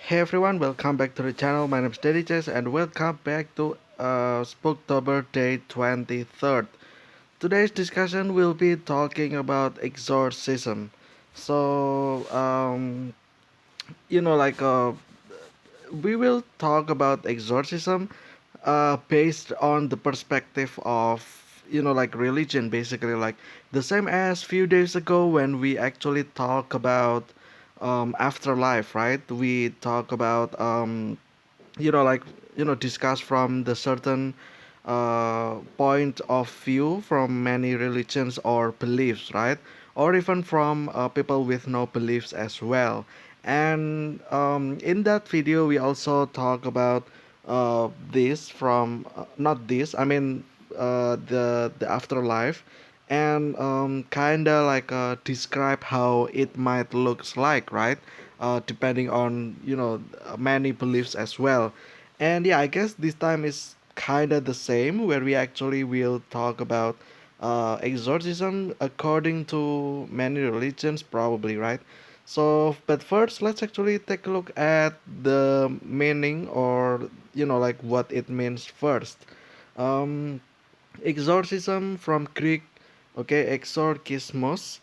Hey everyone, welcome back to the channel. My name is Daddy Chess and welcome back to Spooktober Day 23rd. Today's discussion will be talking about exorcism. So, you know, like, we will talk about exorcism based on the perspective of, like religion, basically, like the same as few days ago when we actually talk about afterlife, right? We talk about like discuss from the certain point of view from many religions or beliefs, right? Or even from people with no beliefs as well. And in that video we also talk about this from not this I mean the afterlife, and kind of like describe how it might looks like, right? Depending on many beliefs as well. And yeah, I guess this time is kind of the same, where we actually will talk about exorcism according to many religions, probably, right? So, but first, let's actually take a look at the meaning, or like what it means first. Um, Exorcism from Greek, okay, exorkismos,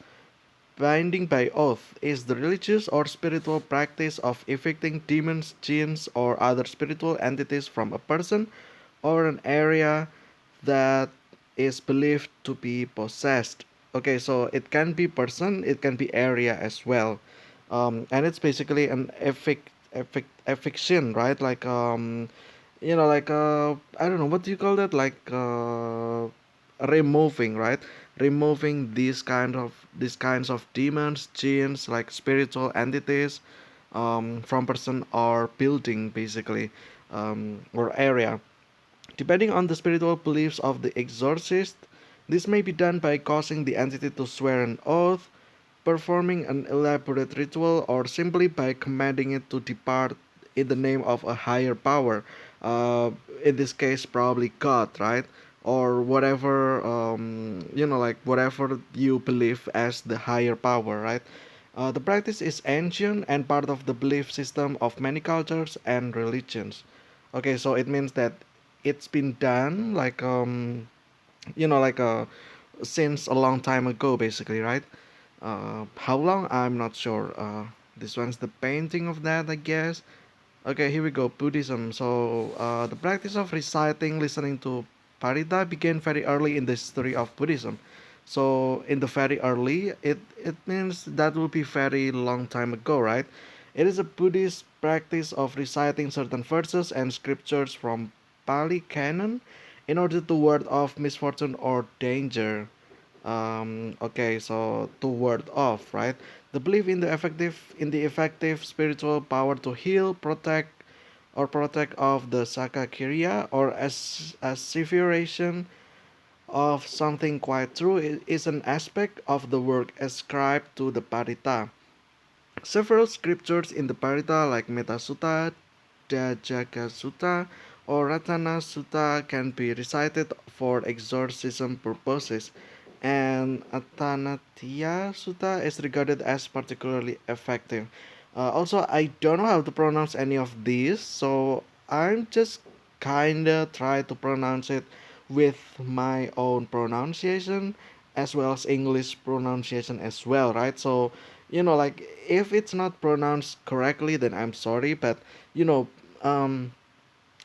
binding by oath, is the religious or spiritual practice of evicting demons, jinns, or other spiritual entities from a person or an area that is believed to be possessed. Okay, so it can be person, it can be area as well, and it's basically an eviction, right? Like like I don't know what do you call that, like removing, right? Removing these kinds of demons, jinns, like spiritual entities, from person or building, basically, or area. Depending on the spiritual beliefs of the exorcist, this may be done by causing the entity to swear an oath, performing an elaborate ritual, or simply by commanding it to depart in the name of a higher power. Uh, in this case, probably God, right? Or whatever, like whatever you believe as the higher power, right? The practice is ancient and part of the belief system of many cultures and religions. Okay, so it means that it's been done like like since a long time ago, basically, right? How long? I'm not sure. This one's the painting of that, I guess. Okay, here we go. Buddhism. So, the practice of reciting, listening to parita began very early in the history of Buddhism. So, in the very early, it means that will be very long time ago, right? It is a Buddhist practice of reciting certain verses and scriptures from Pali canon in order to ward off misfortune or danger. Okay, so to ward off, right? The belief in the effective spiritual power to heal, protect of the Sakakirya, or as asseveration of something quite true, is an aspect of the work ascribed to the Parita. Several scriptures in the Parita, like Metta Sutta, Dajaka Sutta, or Ratana Sutta, can be recited for exorcism purposes, and Atanatiya Sutta is regarded as particularly effective. Also, I don't know how to pronounce any of these, so I'm just kinda try to pronounce it with my own pronunciation as well as English pronunciation as well, right? So, like if it's not pronounced correctly, then I'm sorry, but you know, um,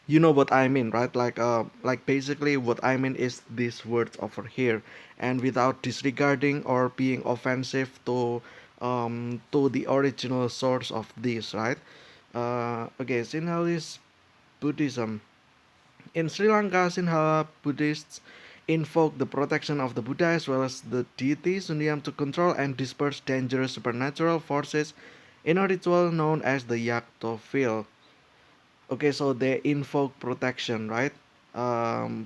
you know what I mean, right? Like basically what I mean is these words over here, and without disregarding or being offensive to the original source of this, right? Okay, Sinhalese Buddhism. In Sri Lanka, Sinhala Buddhists invoke the protection of the Buddha as well as the deity Sunyam to control and disperse dangerous supernatural forces in a ritual known as the Yakto Fil. Okay, so they invoke protection, right?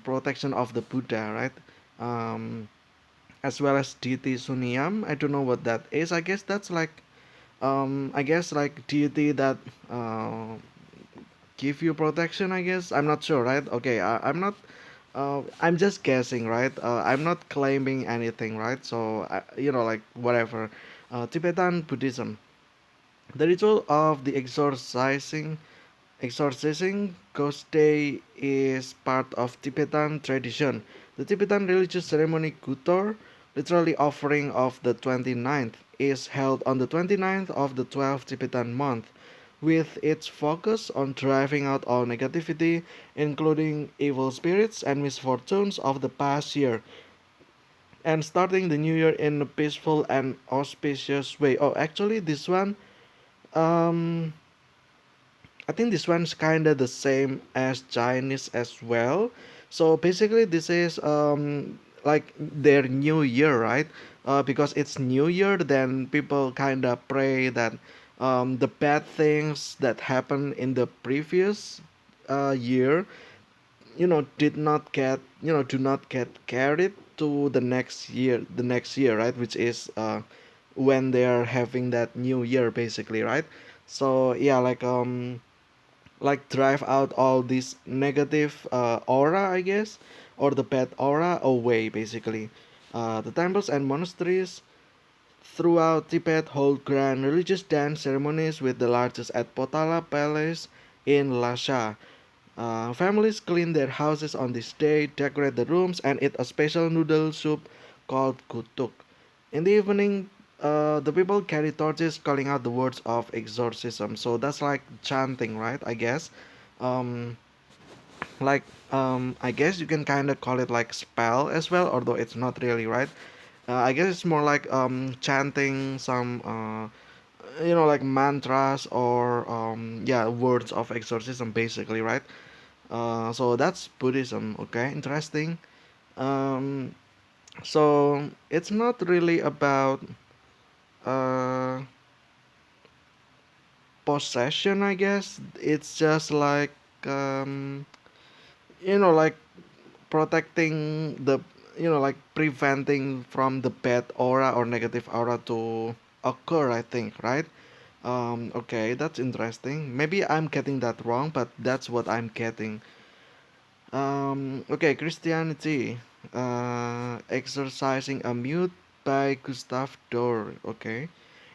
Protection of the Buddha, right? Um, as well as deity Sunyam. I don't know what that is. I guess that's like, I guess like deity that uh, give you protection. I guess I'm not sure, right? Okay, I'm not. I'm just guessing, right? I'm not claiming anything, right? So like whatever. Tibetan Buddhism. The ritual of the exorcising ghost day is part of Tibetan tradition. The Tibetan religious ceremony Kutor, literally offering of the 29th, is held on the 29th of the 12th Tibetan month, with its focus on driving out all negativity, including evil spirits and misfortunes of the past year, and starting the new year in a peaceful and auspicious way. Oh, actually, this one, um, I think this one's kind of the same as Chinese as well. So basically, this is like their new year, right? Because it's new year, then people kind of pray that the bad things that happened in the previous year, did not get, do not get carried to the next year, right? Which is when they are having that new year, basically, right? So yeah, like drive out all this negative aura, I guess, or the bad aura away, basically. The temples and monasteries throughout Tibet hold grand religious dance ceremonies, with the largest at Potala Palace in Lhasa. Families clean their houses on this day, decorate the rooms, and eat a special noodle soup called kutuk. In the evening, the people carry torches calling out the words of exorcism. So that's like chanting, right? I guess. Um, like I guess you can kind of call it like spell as well, although it's not really, right. I guess it's more like chanting some like mantras or yeah, words of exorcism, basically, right. So that's Buddhism. Okay, interesting. um so it's not really about uh possession, I guess. It's just like um like protecting the, like preventing from the bad aura or negative aura to occur, I think, right. Okay, that's interesting. Maybe I'm getting that wrong, but that's what I'm getting. Okay, Christianity, exorcising a mute by Gustav Dorr. Okay.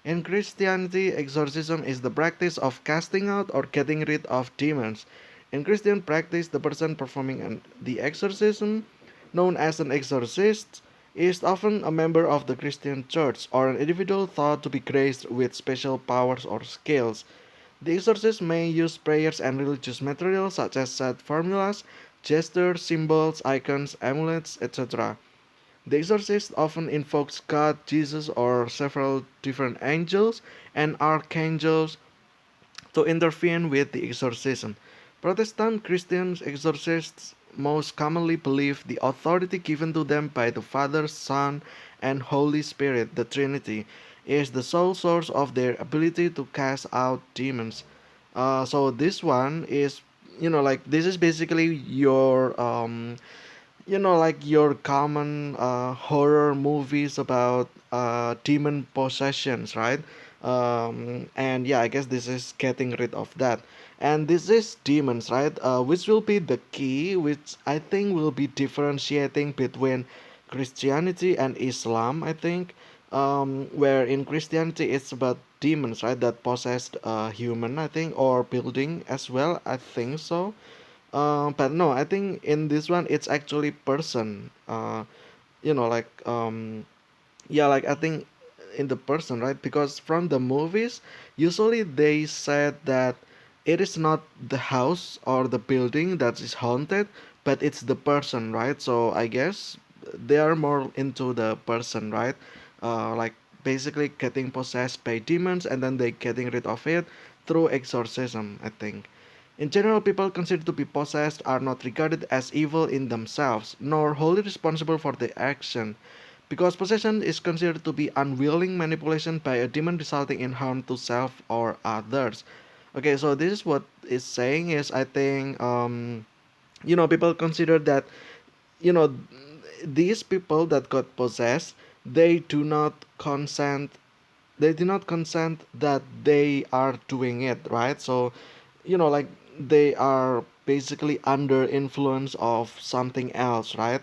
In Christianity, exorcism is the practice of casting out or getting rid of demons. In Christian practice, the person performing the exorcism, known as an exorcist, is often a member of the Christian church or an individual thought to be graced with special powers or skills. The exorcist may use prayers and religious materials such as set formulas, gestures, symbols, icons, amulets, etc. The exorcist often invokes God, Jesus, or several different angels and archangels to intervene with the exorcism. Protestant Christian exorcists most commonly believe the authority given to them by the Father, Son, and Holy Spirit, the Trinity, is the sole source of their ability to cast out demons. So this one is, like this is basically your like your common horror movies about demon possessions, right. And yeah, I guess this is getting rid of that, and this is demons, right, which will be the key, which I think will be differentiating between Christianity and Islam, I think. Where in Christianity it's about demons, right, that possessed a human, I think, or building as well, I think so. But no, I think in this one it's actually person. Like yeah, like I think in the person, right? Because from the movies, usually they said that it is not the house or the building that is haunted, but it's the person, right? So I guess they are more into the person, right? Like basically getting possessed by demons and then they getting rid of it through exorcism, I think. In general, people considered to be possessed are not regarded as evil in themselves, nor wholly responsible for their action, because possession is considered to be unwilling manipulation by a demon resulting in harm to self or others. Okay, so this is what it's saying is, I think, people consider that, you know these people that got possessed, they do not consent they do not consent that they are doing it, right. So like they are basically under influence of something else, right.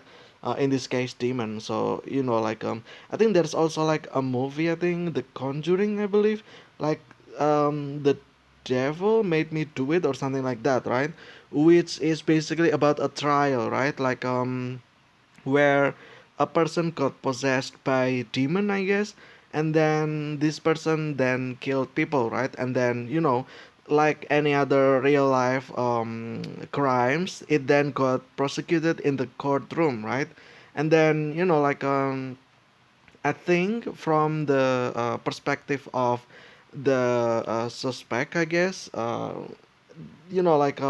In this case, demon. So I think there's also like a movie, I think, The Conjuring, I believe. Like the devil made me do it or something like that, right? Which is basically about a trial, right? Like where a person got possessed by demon, I guess, and then this person then killed people, right? And then like any other real life crimes, it then got prosecuted in the courtroom, right? And then like I think from the perspective of the suspect, I guess, like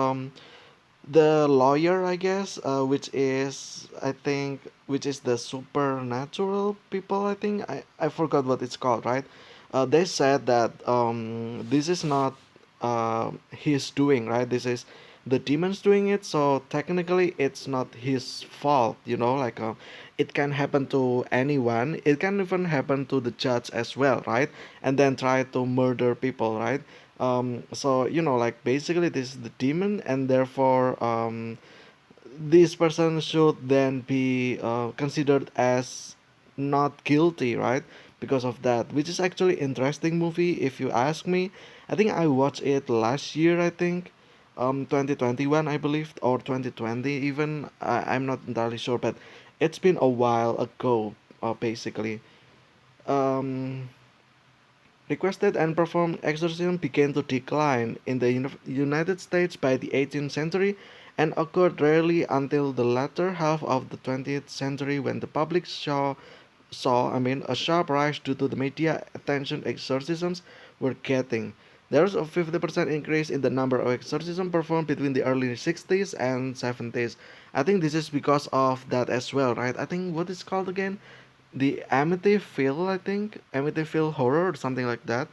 the lawyer, I guess, which is I think which is the supernatural people. I think I forgot what it's called, right? They said that this is not his doing, right? This is the demons doing it. So technically, it's not his fault. Like it can happen to anyone. It can even happen to the judge as well, right? And then try to murder people, right? So like basically this is the demon, and therefore this person should then be considered as not guilty, right? Because of that, which is actually interesting movie if you ask me. I think I watched it last year, I think 2021, I believe, or 2020 even. I'm not entirely sure, but it's been a while ago, basically. um Requested and performed exorcism began to decline in the United States by the 18th century and occurred rarely until the latter half of the 20th century when the public saw a sharp rise due to the media attention exorcisms were getting. There was a 50% increase in the number of exorcisms performed between the early 60s and 70s. I think this is because of that as well, right? I think what is called again? The Amityville, I think. Amityville horror or something like that.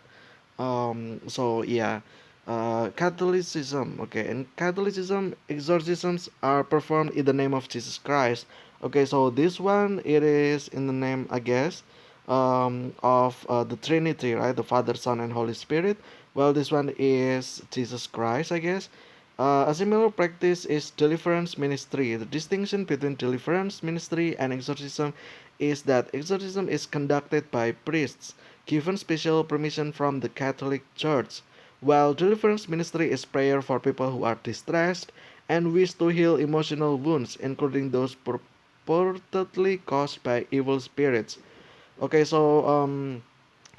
So yeah, Catholicism. Okay, in Catholicism, exorcisms are performed in the name of Jesus Christ. Okay, so this one it is in the name, I guess, of the Trinity, right? The Father, Son, and Holy Spirit. Well, this one is Jesus Christ, I guess. A similar practice is deliverance ministry. The distinction between deliverance ministry and exorcism is that exorcism is conducted by priests given special permission from the Catholic Church, while deliverance ministry is prayer for people who are distressed and wish to heal emotional wounds, including those purportedly caused by evil spirits. Okay, so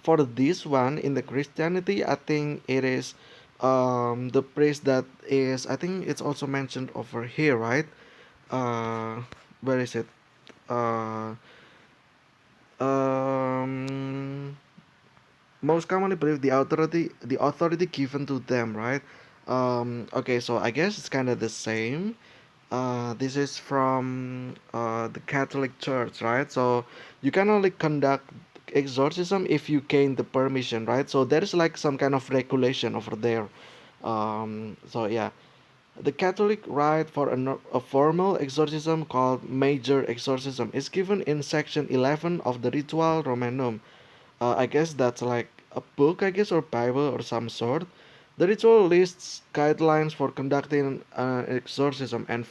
for this one in the Christianity, I think it is the priest that is. I think it's also mentioned over here, right? Uh, where is it? Uh, um, Most commonly believe the authority given to them, right? Okay, so I guess it's kind of the same. This is from the Catholic Church, right? So you can only conduct exorcism if you gain the permission, right? So there is like some kind of regulation over there. So yeah, the Catholic rite for a formal exorcism called major exorcism is given in section 11 of the Ritual Romanum. I guess that's like a book, I guess, or Bible or some sort. The ritual lists guidelines for conducting an exorcism and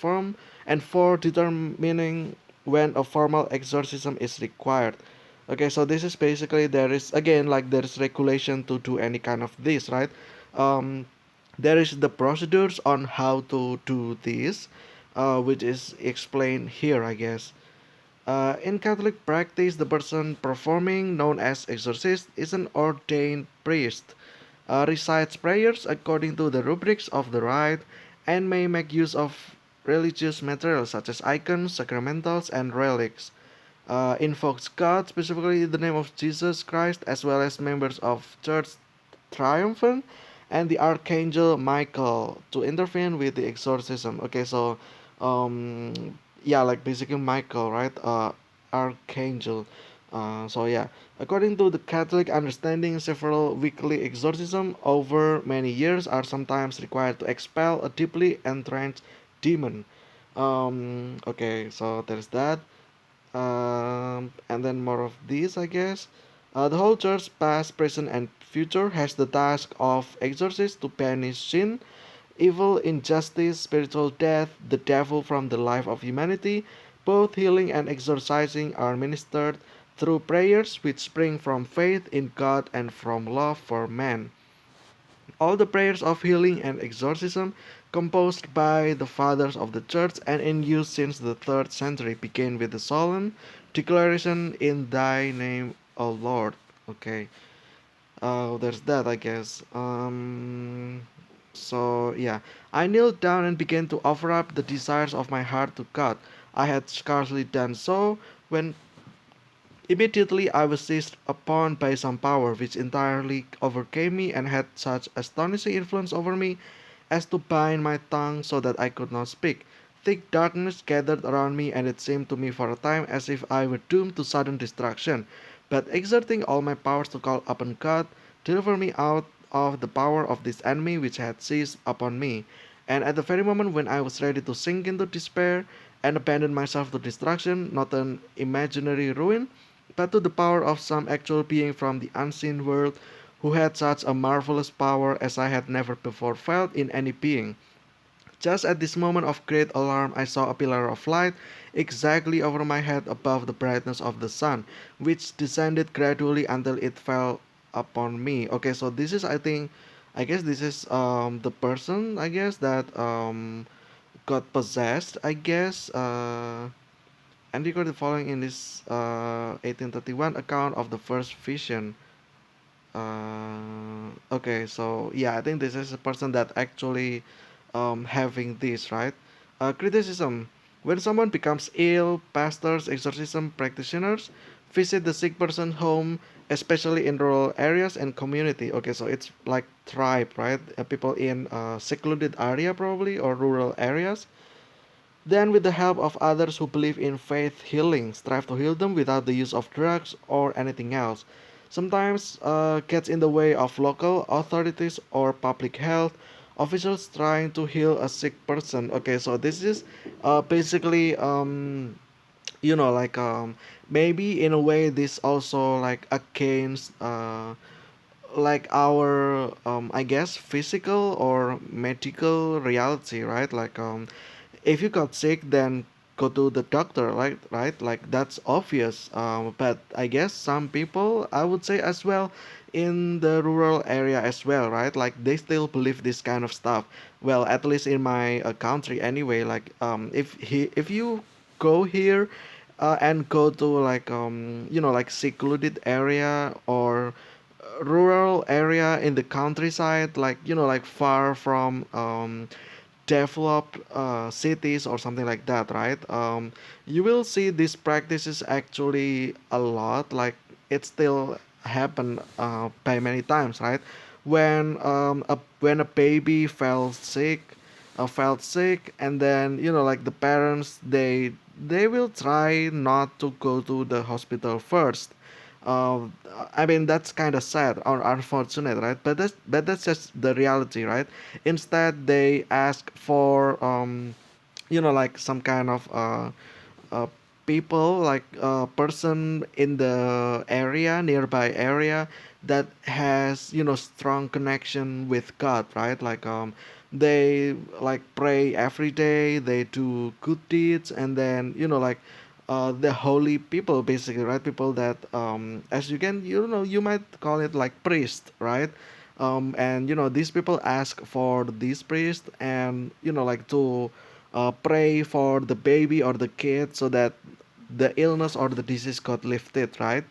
for determining when a formal exorcism is required. Okay, so this is basically there is again like there is regulation to do any kind of this, right? Um, there is the procedures on how to do this, which is explained here, I guess. In Catholic practice, the person performing, known as exorcist, is an ordained priest, recites prayers according to the rubrics of the rite, and may make use of religious materials such as icons, sacramentals, and relics. Invokes God, specifically the name of Jesus Christ, as well as members of Church Triumphant and the Archangel Michael to intervene with the exorcism. Okay, so yeah, like basically Michael, right? Archangel. So yeah, according to the Catholic understanding, several weekly exorcism over many years are sometimes required to expel a deeply entrenched demon. Okay, so there's that. And then more of these, I guess. The whole church, past, present, and future, has the task of exorcist to banish sin, evil, injustice, spiritual death, the devil from the life of humanity. Both healing and exorcising are ministered through prayers which spring from faith in God and from love for man. All the prayers of healing and exorcism, composed by the fathers of the church and in use since the 3rd century, began with the solemn declaration, "In Thy name, O Lord." Okay, there's that, I guess. So yeah, I knelt down and began to offer up the desires of my heart to God. I had scarcely done so when immediately I was seized upon by some power which entirely overcame me and had such astonishing influence over me as to bind my tongue so that I could not speak. Thick darkness gathered around me, and it seemed to me for a time as if I were doomed to sudden destruction. But exerting all my powers to call upon God, deliver me out of the power of this enemy which had seized upon me. And at the very moment when I was ready to sink into despair and abandon myself to destruction, not an imaginary ruin, but to the power of some actual being from the unseen world who had such a marvelous power as I had never before felt in any being. Just at this moment of great alarm, I saw a pillar of light exactly over my head above the brightness of the sun, which descended gradually until it fell upon me. Okay, so this is, I guess this is the person, I guess, that got possessed, I guess. And recorded the following in this 1831 account of the first vision. Okay, so yeah, I think this is a person that actually having this, right? Criticism. When someone becomes ill, pastors, exorcism practitioners visit the sick person's home, especially in rural areas and community. Okay, so it's like tribe, right? People in secluded area probably or rural areas. Then, with the help of others who believe in faith healing, strive to heal them without the use of drugs or anything else. Sometimes gets in the way of local authorities or public health officials trying to heal a sick person. Okay, so this is basically like maybe in a way this also like against like our I guess physical or medical reality, right? Like if you got sick, then go to the doctor, right, like that's obvious. But I guess some people, I would say as well, in the rural area as well, right, like they still believe this kind of stuff. Well, at least in my country anyway, like if you go here and go to like like secluded area or rural area in the countryside, like like far from developed cities or something like that, right? You will see these practices actually a lot. Like it still happen by many times, right? When a baby felt sick, and then like the parents, they will try not to go to the hospital first. uh, I mean that's kind of sad or unfortunate, right? But that's just the reality, right? Instead, they ask for like some kind of uh, people, like a person in the nearby area that has strong connection with God, right? Like they like pray every day, they do good deeds, and then like the holy people basically, right? People that as you might call it like priest, right? And these people ask for this priest, and like to pray for the baby or the kid so that the illness or the disease got lifted, right?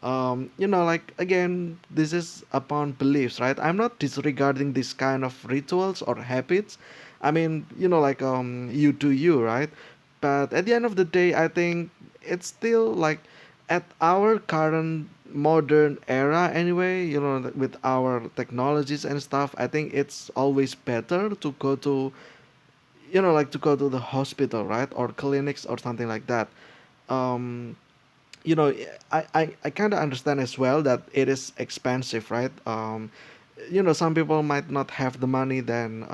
Like again, this is upon beliefs, right? I'm not disregarding this kind of rituals or habits. I mean, like you do you, right? But at the end of the day, I think it's still like at our current modern era anyway, with our technologies and stuff, I think it's always better to go to like to go to the hospital, right, or clinics or something like that. um you know I kind of understand as well that it is expensive, right? Some people might not have the money, then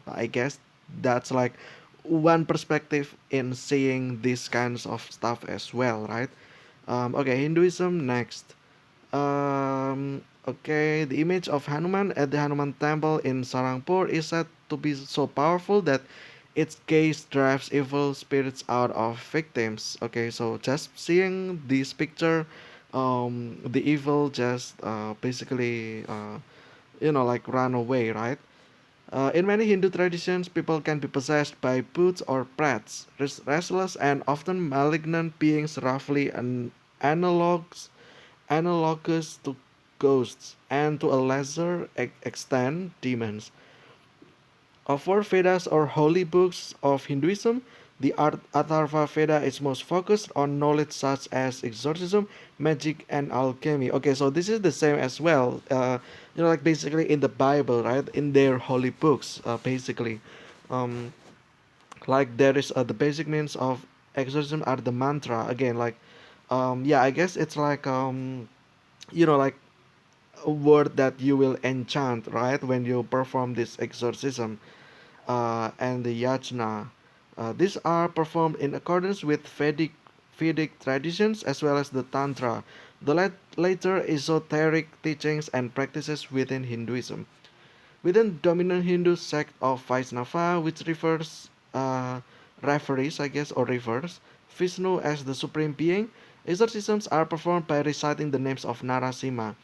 I guess that's like one perspective in seeing these kinds of stuff as well, right? Okay, Hinduism next. Okay, the image of Hanuman at the Hanuman temple in Sarangpur is said to be so powerful that its gaze drives evil spirits out of victims. Okay, so just seeing this picture, the evil just basically like run away, right? In many Hindu traditions, people can be possessed by bhuts or prats, restless and often malignant beings roughly analogs, analogous to ghosts, and to a lesser extent, demons. For Vedas or holy books of Hinduism, the Atharva Veda is most focused on knowledge such as exorcism, magic, and alchemy. Okay, so this is the same as well. Like basically in the Bible, right? In their holy books, basically. Um, like there is the basic means of exorcism are the mantra. Again, like, yeah, I guess it's like, like a word that you will enchant, right? When you perform this exorcism and the yajna. These are performed in accordance with Vedic traditions as well as the Tantra, the later esoteric teachings and practices within Hinduism. Within dominant Hindu sect of Vaisnava, which refers, I guess, or refers Vishnu as the supreme being, exorcisms are performed by reciting the names of Narasimha,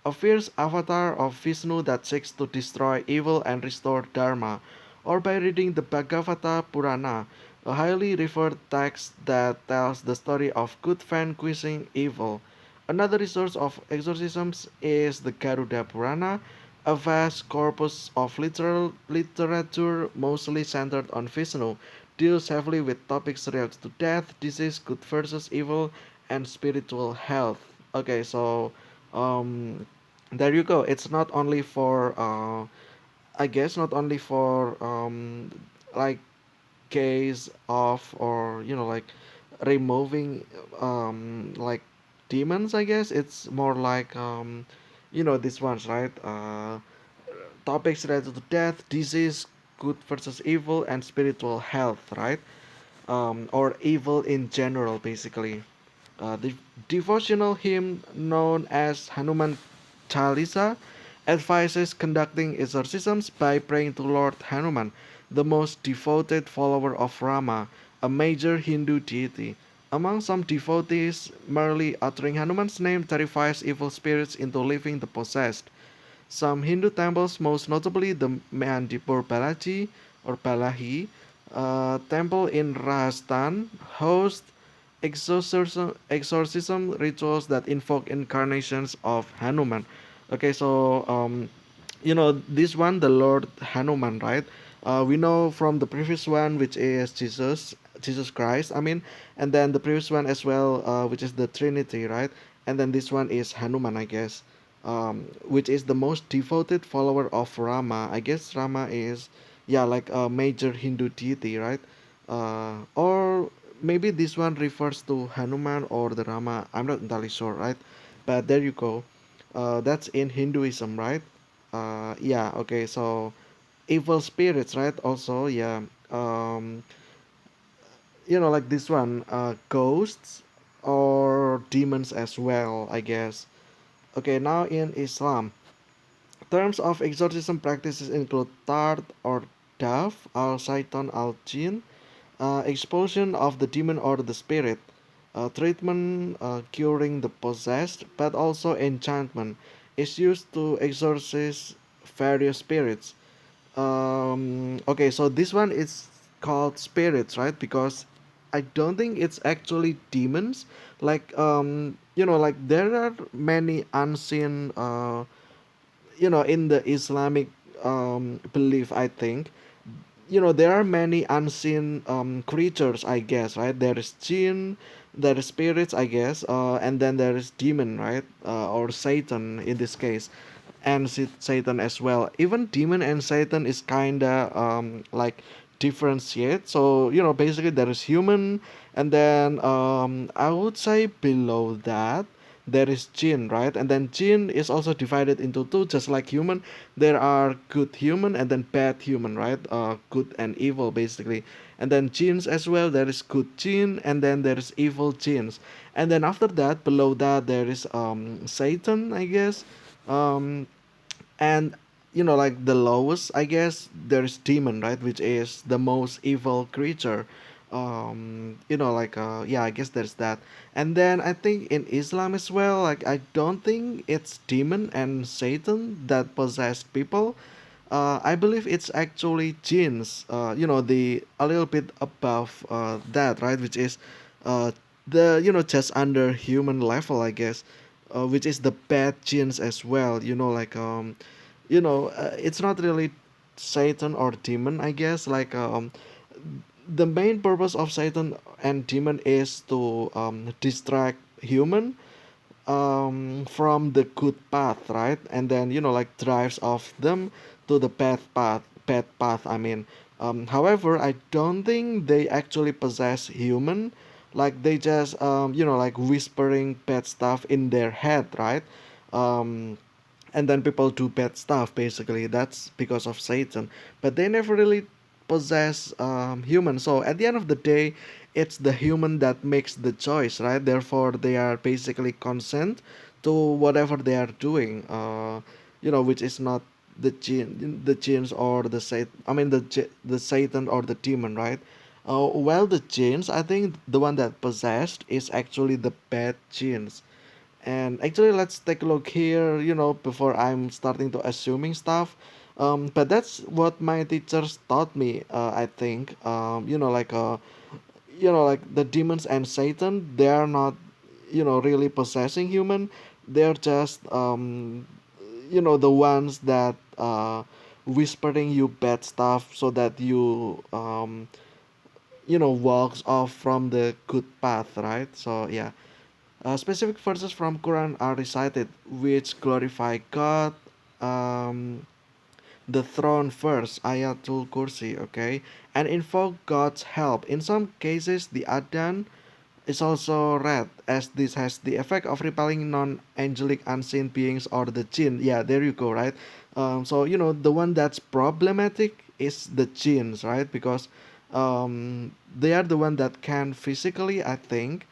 a fierce avatar of Vishnu that seeks to destroy evil and restore Dharma, or by reading the Bhagavata Purana, a highly revered text that tells the story of good vanquishing evil. Another resource of exorcisms is the Garuda Purana, a vast corpus of literature mostly centered on Vishnu, deals heavily with topics related to death, disease, good versus evil, and spiritual health. Okay, so um, there you go. It's not only for I guess not only for like case of, or like removing like demons. I guess it's more like these ones, right? Topics related to death, disease, good versus evil, and spiritual health, right? Or evil in general, basically. The devotional hymn known as Hanuman Chalisa advises conducting exorcisms by praying to Lord Hanuman, the most devoted follower of Rama, a major Hindu deity. Among some devotees, merely uttering Hanuman's name terrifies evil spirits into leaving the possessed. Some Hindu temples, most notably the Mandipur Balaji or Balahi temple in Rajasthan, host exorcism rituals that invoke incarnations of Hanuman. Okay, so this one, the Lord Hanuman, right? We know from the previous one, which is Jesus Christ. I mean, and then the previous one as well, which is the Trinity, right? And then this one is Hanuman, I guess, which is the most devoted follower of Rama. I guess Rama is, yeah, like a major Hindu deity, right? Or maybe this one refers to Hanuman or the Rama. I'm not entirely sure, right? But there you go. That's in Hinduism, right? Yeah. Okay. So evil spirits, right? Also, yeah. Like this one, ghosts or demons as well, I guess. Okay. Now in Islam, terms of exorcism practices include tard or daf, al shaitan al jinn, expulsion of the demon or the spirit, treatment curing the possessed, but also enchantment is used to exorcise various spirits. Okay, so this one is called spirits, right? Because I don't think it's actually demons. Like like there are many unseen in the Islamic belief, I think there are many unseen creatures, I guess, right? There is jinn, there is spirits, I guess, and then there is demon, right? Or Satan in this case, and Satan as well. Even demon and Satan is kinda like differentiate. So basically there is human, and then I would say below that there is jinn, right? And then jinn is also divided into two, just like human. There are good human and then bad human, right? Good and evil, basically. And then jinns as well. There is good jinn, and then there is evil jinns. And then after that, below that, there is Satan, I guess. Um, and like the lowest, I guess, there is demon, right? Which is the most evil creature. Yeah, I guess there's that. And then I think in Islam as well, like I don't think it's demon and Satan that possess people. I believe it's actually genes. The a little bit above that, right? Which is uh, the just under human level, I guess. Which is the bad genes as well. It's not really Satan or demon, I guess. The main purpose of Satan and demon is to distract human from the good path, right? And then like drives off them to the bad path. I mean, however, I don't think they actually possess human. Like they just like whispering bad stuff in their head, right? Um, and then people do bad stuff. Basically, that's because of Satan. But they never really possess humans. So at the end of the day, it's the human that makes the choice, right? Therefore, they are basically consent to whatever they are doing. Which is not the genes or the Satan. I mean the Satan or the demon, right? Well, the genes, I think the one that possessed is actually the bad genes. And actually, let's take a look here, before I'm starting to assuming stuff. But that's what my teachers taught me, I think. Like the demons and Satan, they are not, really possessing human. They're just, the ones that whispering you bad stuff so that you, walks off from the good path, right? So, yeah. Specific verses from Quran are recited which glorify God, um, the throne first, Ayatul Kursi, okay, and invoke God's help. In some cases, the Adhan is also read as this has the effect of repelling non-angelic unseen beings or the jinn. Yeah, there you go, right? So the one that's problematic is the jinns, right? Because they are the one that can physically, I think,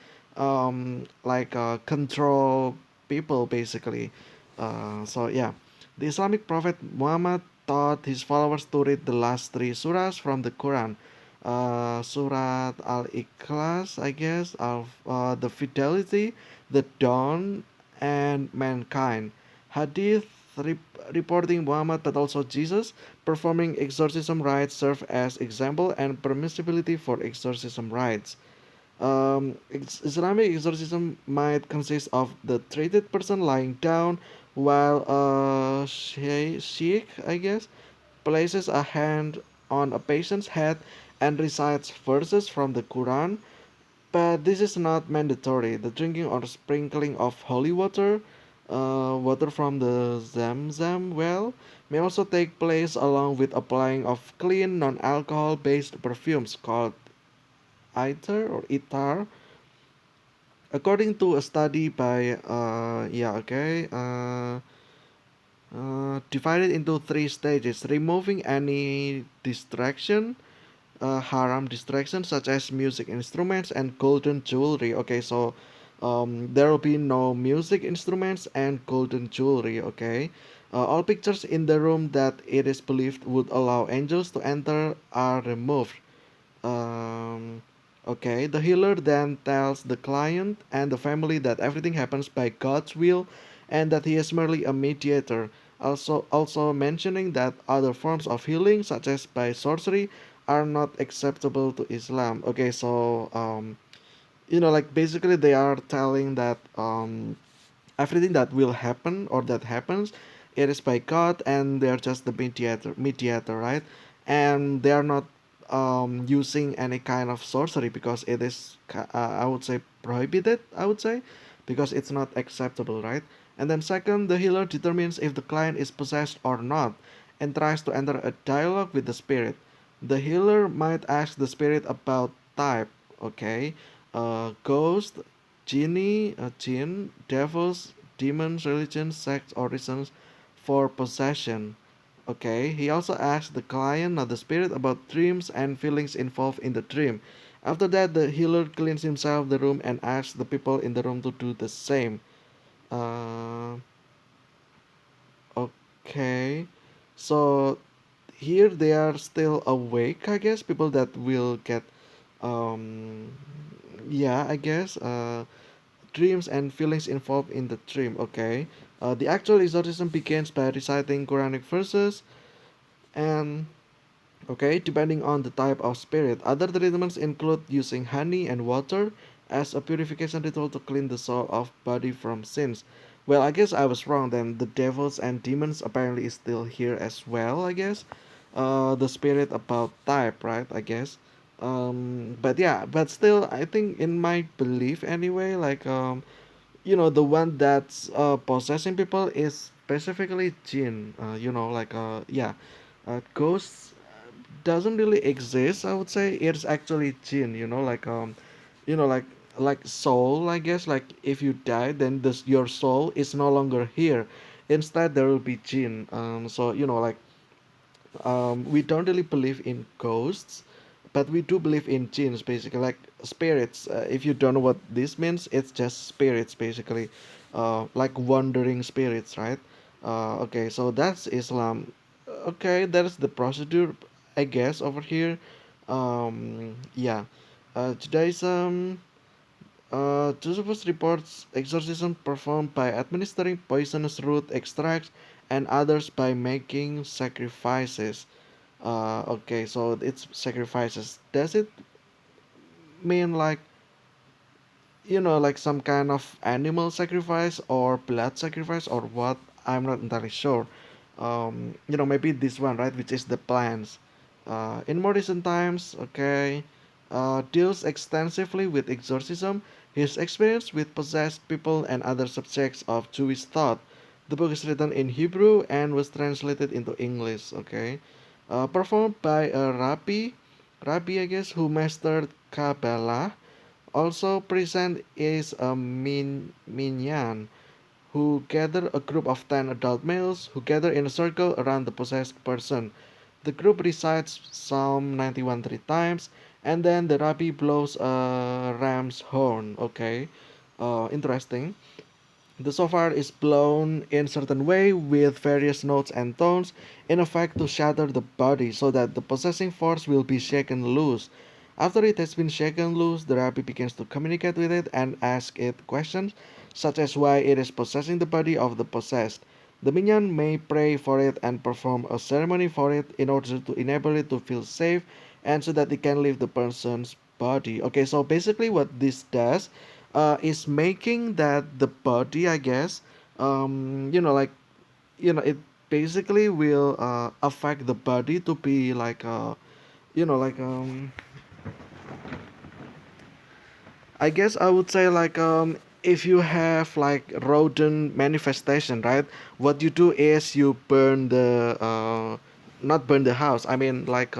control people basically. So yeah, the Islamic prophet Muhammad taught his followers to read the last three surahs from the Quran. Surat Al-Ikhlas, I guess, of the Fidelity, the Dawn, and Mankind. Hadith reporting Muhammad but also Jesus performing exorcism rites serve as example and permissibility for exorcism rites. Islamic exorcism might consist of the treated person lying down while a sheikh, I guess, places a hand on a patient's head and recites verses from the Quran, but this is not mandatory. The drinking or sprinkling of holy water, water from the Zamzam well, may also take place along with applying of clean non-alcohol based perfumes called itar. According to a study by divided into three stages, removing any distraction, haram distractions such as music instruments and golden jewelry. Okay, so there will be no music instruments and golden jewelry. Okay, all pictures in the room that it is believed would allow angels to enter are removed. Um, okay, the healer then tells the client and the family that everything happens by God's will and that he is merely a mediator. Also mentioning that other forms of healing, such as by sorcery, are not acceptable to Islam. Okay, so like basically they are telling that everything that will happen or that happens, it is by God, and they're just the mediator, right? And they are not using any kind of sorcery because it is I would say prohibited, I would say, because it's not acceptable, right? And then second, the healer determines if the client is possessed or not and tries to enter a dialogue with the spirit. The healer might ask the spirit about type, okay, ghost, genie, jinn, devils, demons, religion, sex, or reasons for possession. Okay, he also asks the client, not the spirit, about dreams and feelings involved in the dream. After that, the healer cleans himself the room and asks the people in the room to do the same. Uh, okay, so here they are still awake, I guess. People that will get um yeah, I guess dreams and feelings involved in the dream. Okay, the actual exorcism begins by reciting Quranic verses, and okay, depending on the type of spirit. Other treatments include using honey and water as a purification ritual to clean the soul of body from sins. Well, I guess I was wrong then. The devils and demons apparently is still here as well, I guess. The spirit about type, right? I guess. But yeah, but still, I think in my belief anyway, like the one that's possessing people is specifically jinn. Like yeah, ghosts doesn't really exist. I would say it's actually jinn. Like soul. I guess like if you die, then your soul is no longer here. Instead, there will be jinn. So like we don't really believe in ghosts, but we do believe in jinns, basically, like spirits. If you don't know what this means, it's just spirits, basically, like wandering spirits, right? Okay, so that's Islam. Okay, that's the procedure, I guess, over here. Yeah. Judaism. Josephus reports exorcism performed by administering poisonous root extracts and others by making sacrifices. Okay, so it's sacrifices. Does it mean like like some kind of animal sacrifice or blood sacrifice or what? I'm not entirely sure. Maybe this one, right, which is the plants. In more recent times, okay, deals extensively with exorcism, his experience with possessed people and other subjects of Jewish thought. The book is written in Hebrew and was translated into English. Okay, performed by a rabbi, I guess, who mastered Kabbalah. Also present is a minyan, who gather a group of 10 adult males who gather in a circle around the possessed person. The group recites Psalm 91 3 times, and then the rabbi blows a ram's horn. Okay, interesting. The shofar is blown in certain way with various notes and tones, in effect to shatter the body so that the possessing force will be shaken loose. After it has been shaken loose, the rabbi begins to communicate with it and ask it questions, such as why it is possessing the body of the possessed. The minyan may pray for it and perform a ceremony for it in order to enable it to feel safe and so that it can leave the person's body. Okay, so basically what this does is making that the body, I guess, like it basically will affect the body to be like like I guess I would say like if you have like rodent manifestation, right? What you do is you burn the not burn the house. I mean like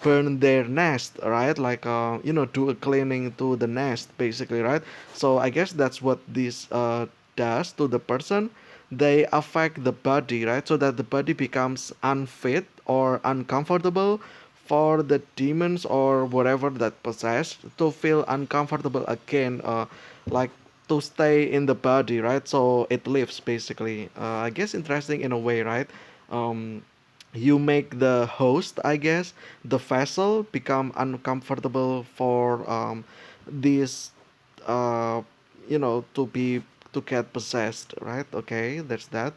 burn their nest, right? Like do a cleaning to the nest basically, right? So I guess that's what this does to the person. They affect the body, right? So that the body becomes unfit or uncomfortable for the demons or whatever that possessed to feel uncomfortable again, like to stay in the body, right? So it lives basically. I guess interesting in a way, right? Um, you make the host, I guess, the vessel become uncomfortable for this, uh, to get possessed, right? Okay, that's that.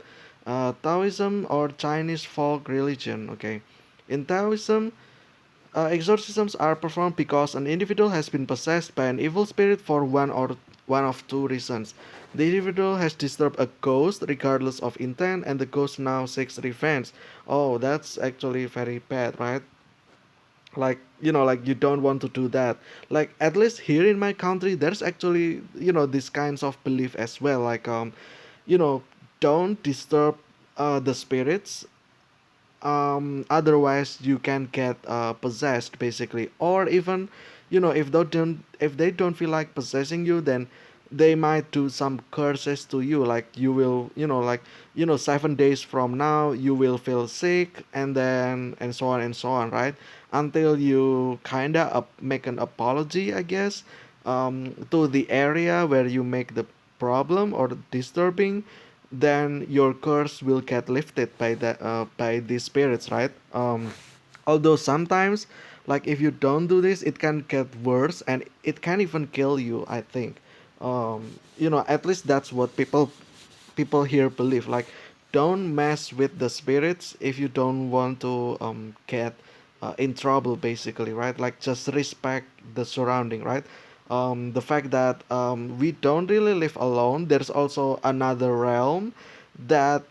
Taoism or Chinese folk religion. Okay, in Taoism, exorcisms are performed because an individual has been possessed by an evil spirit for one of two reasons. The individual has disturbed a ghost regardless of intent, and the ghost now seeks revenge. Oh, that's actually very bad, right? Like like you don't want to do that. Like at least here in my country, there's actually these kinds of belief as well. Like you know, don't disturb the spirits, otherwise you can get possessed basically, or even if they don't feel like possessing you, then they might do some curses to you, like you will 7 days from now you will feel sick, and then and so on, right? Until you kind of make an apology, I guess, to the area where you make the problem or disturbing, then your curse will get lifted by the by these spirits, right? Although sometimes, like if you don't do this, it can get worse and it can even kill you, I think. At least that's what people here believe. Like, don't mess with the spirits if you don't want to get in trouble, basically, right? Like, just respect the surrounding, right? The fact that we don't really live alone. There's also another realm that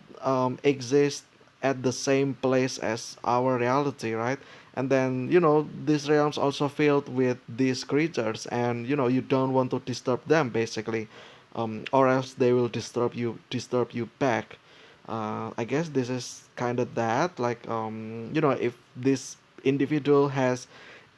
exists at the same place as our reality, right? And then these realms also filled with these creatures, and you don't want to disturb them, basically, or else they will disturb you back. I guess this is kind of that, like, if this individual has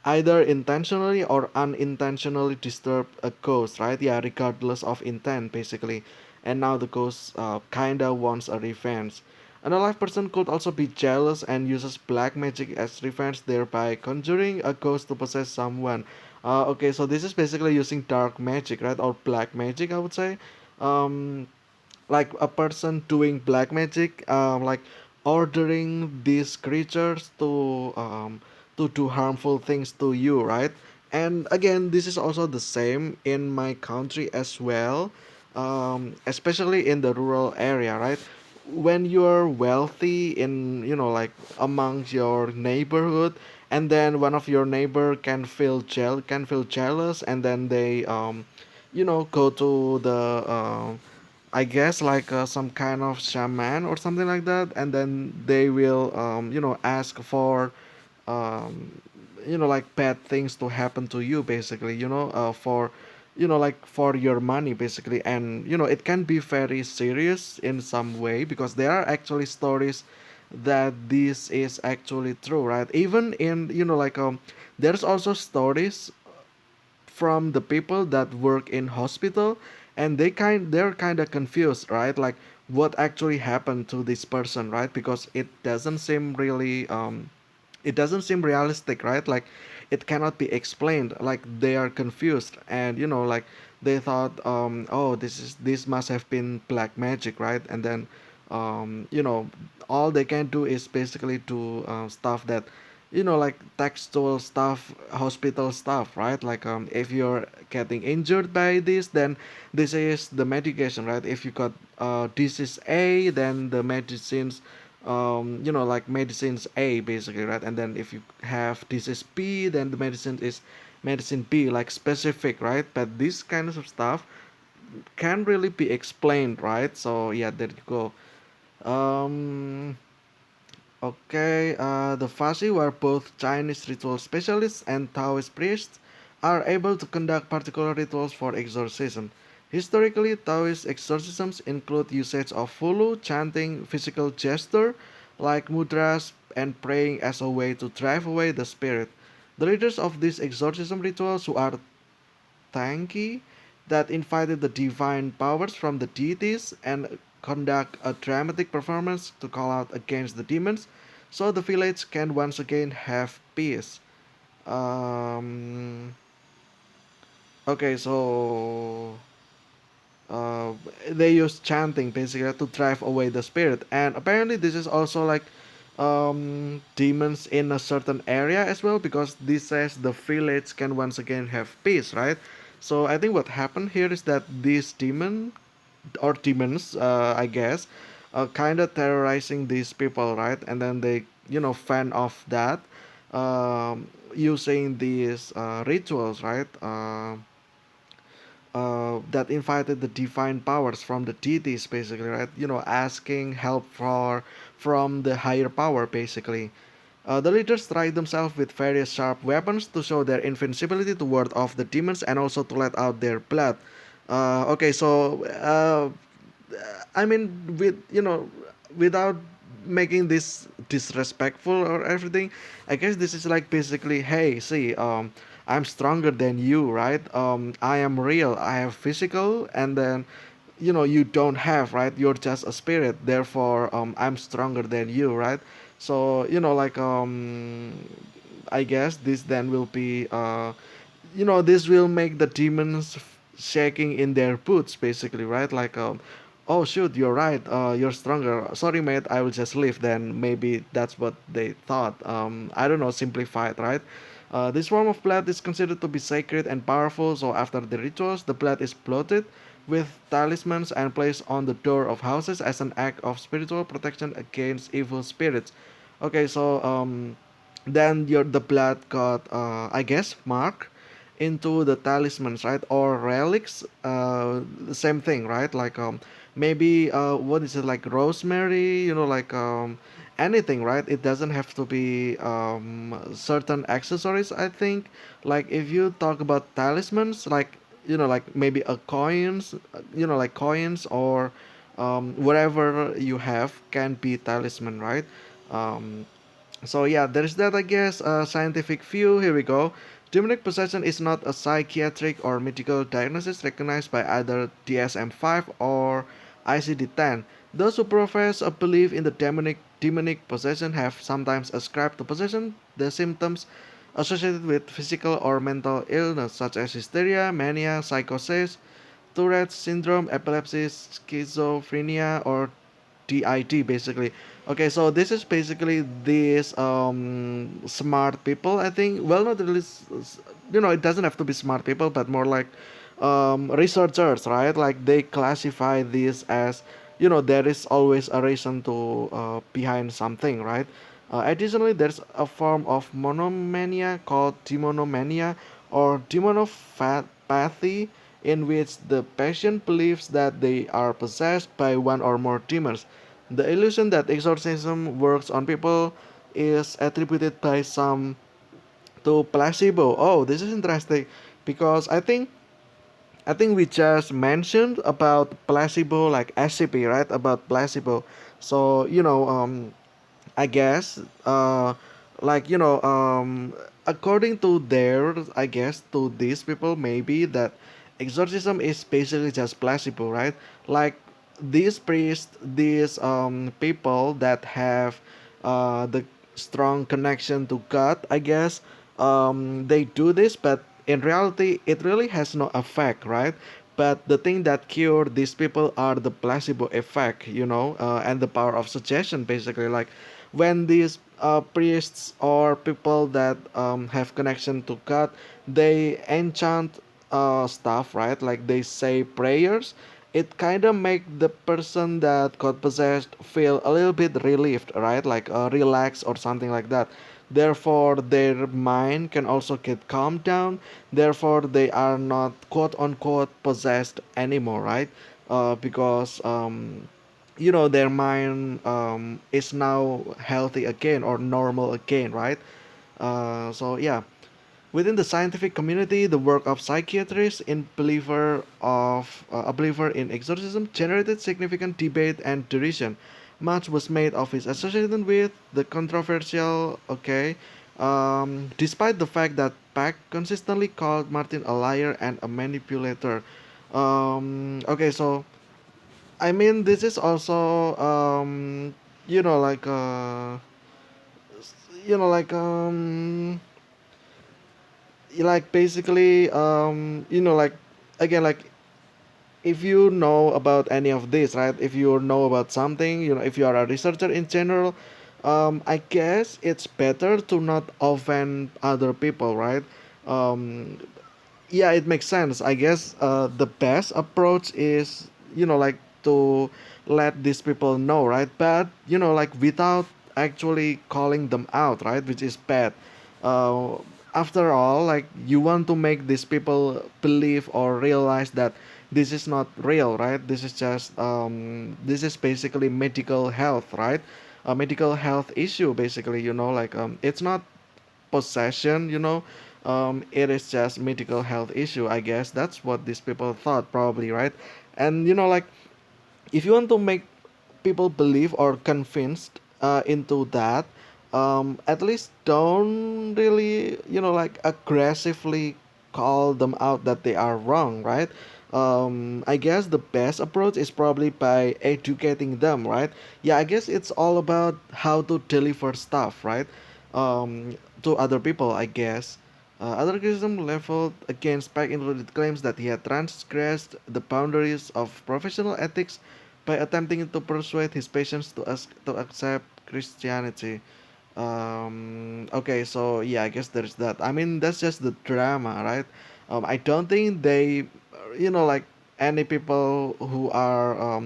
either intentionally or unintentionally disturbed a ghost, right? Yeah, regardless of intent, basically. And now the ghost kinda wants a revenge. An alive person could also be jealous and uses black magic as revenge, thereby conjuring a ghost to possess someone. Okay, so this is basically using dark magic, right? Or black magic, I would say. Um, like a person doing black magic, like ordering these creatures to do harmful things to you, right? And again, this is also the same in my country as well, especially in the rural area, right? When you're wealthy in, like amongst your neighborhood, and then one of your neighbor can feel jealous, and then they go to the I guess like some kind of shaman or something like that, and then they will ask for um, like bad things to happen to you, basically, for like for your money, basically. And it can be very serious in some way, because there are actually stories that this is actually true, right? Even in, like there's also stories from the people that work in hospital, and they're kind of confused, right? Like, what actually happened to this person, right? Because it doesn't seem realistic, right? Like, it cannot be explained. Like, they are confused, and like they thought, oh, this must have been black magic, right? And then all they can do is basically do stuff that, like textual stuff, hospital stuff, right? Like, if you're getting injured by this, then this is the medication, right? If you got disease A, then the medicines, like medicines A, basically, right? And then if you have disease B, then the medicine is medicine B, like specific, right? But this kind of stuff can't really be explained, right? So yeah, there you go. um Okay, the Fashi were both Chinese ritual specialists and Taoist priests, are able to conduct particular rituals for exorcism. Historically, Taoist exorcisms include usage of fulu, chanting, physical gesture like mudras, and praying as a way to drive away the spirit. The leaders of these exorcism rituals, who are Tanki, that invited the divine powers from the deities and conduct a dramatic performance to call out against the demons, so the village can once again have peace. Um, okay, so uh, they use chanting basically to drive away the spirit, and apparently this is also like demons in a certain area as well, because this says the village can once again have peace, right? So I think what happened here is that these demons, I guess, kind of terrorizing these people, right? And then they fan off that, using these rituals, right? That invited the divine powers from the deities, basically, right? Asking help from the higher power, basically. The leaders tried themselves with various sharp weapons to show their invincibility to ward off the demons and also to let out their blood. Okay, so I mean, without making this disrespectful or everything, I guess this is like basically, hey, see, I'm stronger than you, right? I am real. I have physical, and then you don't have, right? You're just a spirit. Therefore, I'm stronger than you, right? So like, I guess this then will be this will make the demons shaking in their boots, basically, right? Like, Oh shoot, you're right. You're stronger. Sorry, mate. I will just leave. Then maybe that's what they thought. I don't know. Simplified, right? This form of blood is considered to be sacred and powerful. So after the rituals, the blood is bloated with talismans and placed on the door of houses as an act of spiritual protection against evil spirits. Okay, so then your the blood got I guess marked into the talismans, right, or relics, the same thing, right, like maybe what is it, like rosemary, like anything, right? It doesn't have to be certain accessories, I think. Like if you talk about talismans, like like maybe a coins, like coins or whatever you have can be talisman, right? um, so yeah, there's that, I guess. Scientific view. Here we go. Demonic possession is not a psychiatric or medical diagnosis recognized by either DSM-5 or ICD-10. Those who profess a belief in the demonic possession have sometimes ascribed to possession the symptoms associated with physical or mental illness such as hysteria, mania, psychosis, Tourette's syndrome, epilepsy, schizophrenia, or DID basically. Okay, so this is basically these smart people, I think. Well, not really, it doesn't have to be smart people, but more like researchers, right? Like they classify this as, there is always a reason to behind something, right? Additionally, there's a form of monomania called demonomania or demonopathy, in which the patient believes that they are possessed by one or more demons. The illusion that exorcism works on people is attributed by some to placebo. Oh, this is interesting because I think we just mentioned about placebo, like SCP, right? About placebo. So I guess, like according to their, I guess, to these people, maybe that exorcism is basically just placebo, right? Like these priests, these people that have the strong connection to God, I guess, they do this, but in reality, it really has no effect, right? But the thing that cure these people are the placebo effect, and the power of suggestion, basically. Like when these priests or people that have connection to God, they enchant stuff, right? Like they say prayers. It kind of make the person that got possessed feel a little bit relieved, right? Like relaxed or something like that. Therefore, their mind can also get calmed down. Therefore, they are not quote unquote possessed anymore, right? Because their mind is now healthy again or normal again, right? So yeah, within the scientific community, the work of psychiatrists in a believer in exorcism generated significant debate and derision. Much was made of his association with the controversial. Okay, despite the fact that Pack consistently called Martin a liar and a manipulator. Okay, so I mean, this is also like like like basically like again, like if you know about any of this, right? If you know about something, if you are a researcher in general, I guess it's better to not offend other people, right? um yeah, it makes sense. I guess the best approach is, like to let these people know, right? But, like without actually calling them out, right? Which is bad. Uh, After all, like you want to make these people believe or realize that this is not real, right? This is basically medical health, right? A medical health issue, basically, like it's not possession, it is just medical health issue, I guess. That's what these people thought, probably, right? And like if you want to make people believe or convinced into that, at least don't really, like aggressively call them out that they are wrong, right? I guess the best approach is probably by educating them, right? Yeah, I guess it's all about how to deliver stuff, right? To other people, I guess. Other criticism leveled against Peck included claims that he had transgressed the boundaries of professional ethics by attempting to persuade his patients to accept Christianity. Okay, so yeah, I guess there's that. I mean, that's just the drama, right? I don't think they, like any people who are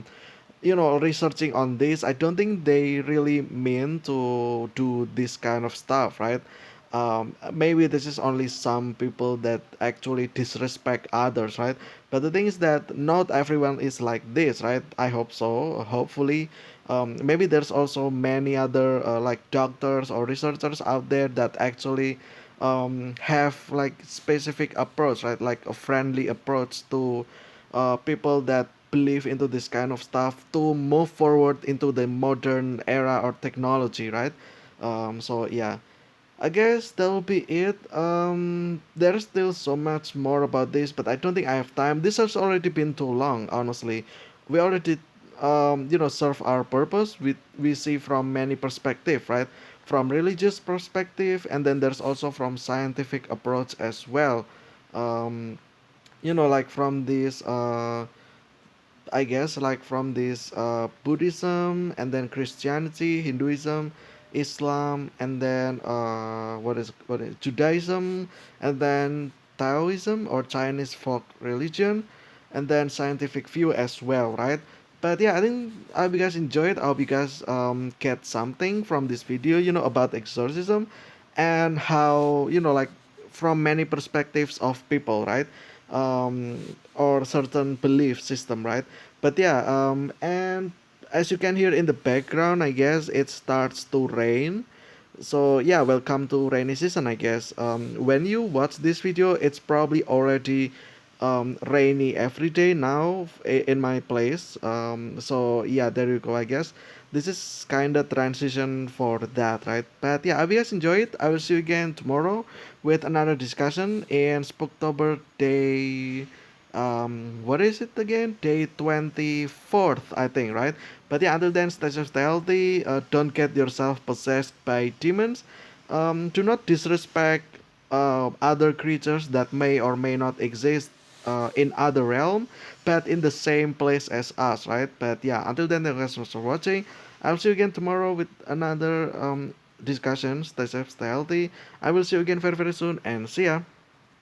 researching on this, I don't think they really mean to do this kind of stuff, right? Maybe this is only some people that actually disrespect others, right? But the thing is that not everyone is like this, right? I hope so, hopefully. Maybe there's also many other like doctors or researchers out there that actually have like specific approach, right? Like a friendly approach to people that believe into this kind of stuff to move forward into the modern era or technology, right? So yeah, I guess that will be it. There's still so much more about this, but I don't think I have time. This has already been too long, honestly. We already, serve our purpose. We see from many perspective, right? From religious perspective, and then there's also from scientific approach as well. Um, like from this I guess like from this Buddhism and then Christianity, Hinduism, Islam, and then what is Judaism, and then Taoism or Chinese folk religion, and then scientific view as well, right? But yeah, I think I hope you guys enjoyed. I hope you guys get something from this video, about exorcism, and how like from many perspectives of people, right? Or certain belief system, right? But yeah, and as you can hear in the background, I guess it starts to rain. So yeah, welcome to rainy season, I guess. When you watch this video, it's probably already rainy every day now in my place. So yeah, there you go, I guess. This is kind of transition for that, right? But yeah, I hope you guys enjoy it. I will see you again tomorrow with another discussion in Spooktober day. What is it again? Day 24th, I think, right? But yeah, until then, stay safe, stay healthy. Don't get yourself possessed by demons. Do not disrespect other creatures that may or may not exist in other realm, but in the same place as us, right? But yeah, until then, thank you guys for watching. I'll see you again tomorrow with another discussion. Stay safe, stay healthy. I will see you again very, very soon, and see ya.